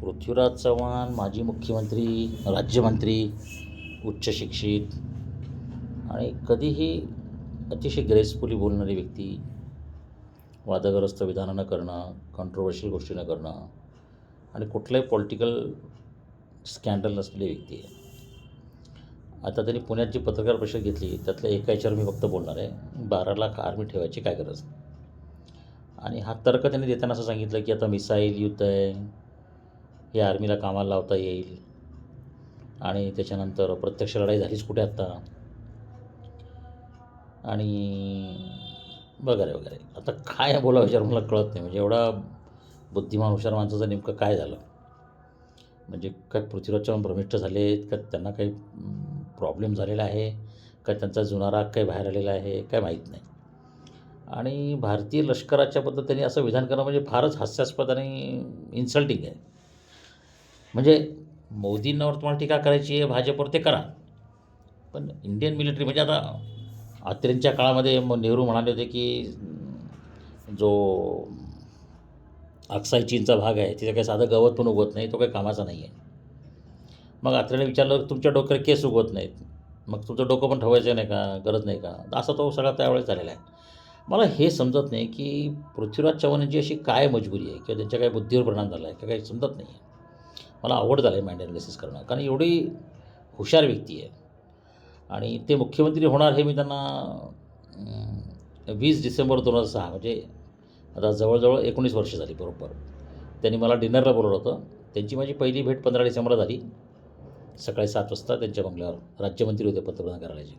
पृथ्वीराज चव्हाण माजी मुख्यमंत्री, राज्यमंत्री, उच्च शिक्षित आणि कधीही अतिशय ग्रेसफुली बोलणारी व्यक्ती, वादग्रस्त विधानं न करणं, कंट्रोवर्शियल गोष्टी न करणं आणि कुठलंही पॉलिटिकल स्कॅन्डल नसलेली व्यक्ती आहे. आता त्यांनी पुण्यात जी पत्रकार परिषद घेतली त्यातल्या एका याच्यावर मी फक्त बोलणार आहे. 12 लाख आर्मी ठेवायची काय गरज. आणि हा तर्क त्यांनी देताना असं सांगितलं की आता मिसाईल युद्ध आहे, हे आर्मीला कामाला लावता येईल आणि त्याच्यानंतर प्रत्यक्ष लढाई झालीच कुठे आत्ता आणि वगैरे वगैरे. आता काय बोलावं विचार मला कळत नाही. म्हणजे एवढा बुद्धिमान हुशार माणसाचं नेमकं काय झालं. म्हणजे काय पृथ्वीराज चव्हाण भ्रमिष्ट झालेत का, त्यांना काही प्रॉब्लेम झालेला आहे का, त्यांचा जुना राग काही बाहेर आलेला आहे काय माहीत नाही. आणि भारतीय लष्कराच्याबद्दल त्यांनी असं विधान करणं म्हणजे फारच हास्यास्पद आणि इन्सल्टिंग आहे. म्हणजे मोदींवर तुम्हाला टीका करायची आहे, भाजपवर ते करा, पण इंडियन मिलिटरी म्हणजे आता अत्रेंच्या काळामध्ये नेहरू म्हणाले होते की जो अक्साई चीनचा भाग आहे तिथे काही साधं गवत पण उगवत नाही, तो काही कामाचा नाही आहे. मग अत्रेने विचारलं तुमच्या डोक्यावर केस उगवत नाहीत, मग तुमचं डोकं पण ठेवायचं नाही का, गरज नाही का, असा तो सगळा त्यावेळेस झालेला आहे. मला हे समजत नाही की पृथ्वीराज चव्हाण यांची अशी काय मजबुरी आहे किंवा त्यांच्या काही बुद्धीवर परिणाम झाला आहे का, काही समजत नाही आहे. मला आवड झालं आहे माइंड ॲनालिसिस करणं, कारण एवढी हुशार व्यक्ती आहे. आणि ते मुख्यमंत्री होणार हे मी त्यांना 20 डिसेंबर 2006 म्हणजे आता जवळजवळ 19 वर्ष झाली बरोबर. त्यांनी मला डिनरला बोलवलं होतं. त्यांची माझी पहिली भेट 15 डिसेंबरला झाली. सकाळी 7 वाजता त्यांच्या बंगल्यावर. राज्यमंत्री होते पंतप्रधान कार्यालयाचे.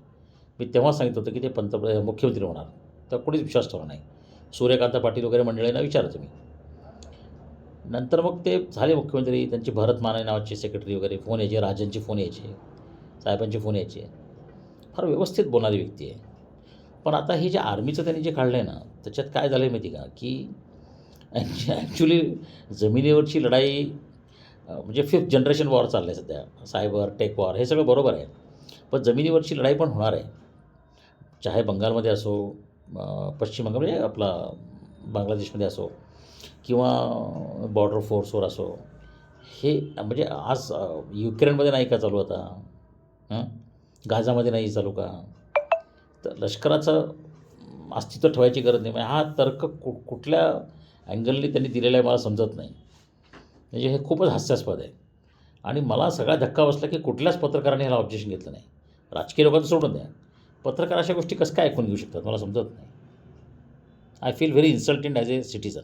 मी तेव्हा सांगितलं होतं की ते मुख्यमंत्री होणार. तर कोणीच विश्वास ठेवला नाही. सूर्यकांत पाटील वगैरे मंडळींना विचारलं तुम्ही. नंतर मग ते झाले मुख्यमंत्री. त्यांची भरत माने नावाचे सेक्रेटरी वगैरे फोन यायचे, राजनचे फोन यायचे, साहेबांचे फोन यायचे. फार व्यवस्थित बोलणारी व्यक्ती आहे. पण आता हे जे आर्मीचं त्यांनी जे काढलं आहे ना, त्याच्यात काय झालं आहे माहिती का, की ॲक्च्युली जमिनीवरची लढाई म्हणजे 5th जनरेशन वॉर चाललं आहे सध्या. सायबर, टेक वॉर हे सगळं बरोबर आहे. पण जमिनीवरची लढाई पण होणार आहे. चाहे बंगालमध्ये असो, पश्चिम बंगाल म्हणजे आपला बांगलादेशमध्ये असो किंवा बॉर्डर फोर्सवर असो. हे म्हणजे आज युक्रेनमध्ये नाही का चालू आता, गाझामध्ये नाही चालू का. तर लष्कराचं अस्तित्व ठेवायची गरज नाही. म्हणजे हा तर्क कुठल्या अँगलने त्यांनी दिलेला आहे मला समजत नाही. म्हणजे हे खूपच हास्यास्पद आहे. आणि मला सगळा धक्का बसला की कुठल्याच पत्रकाराने ह्याला ऑब्जेक्शन घेतलं नाही. राजकीय लोकांचं सोडून द्या, पत्रकार अशा गोष्टी कसं काय ऐकून घेऊ शकतात मला समजत नाही. I feel very insulted as A citizen.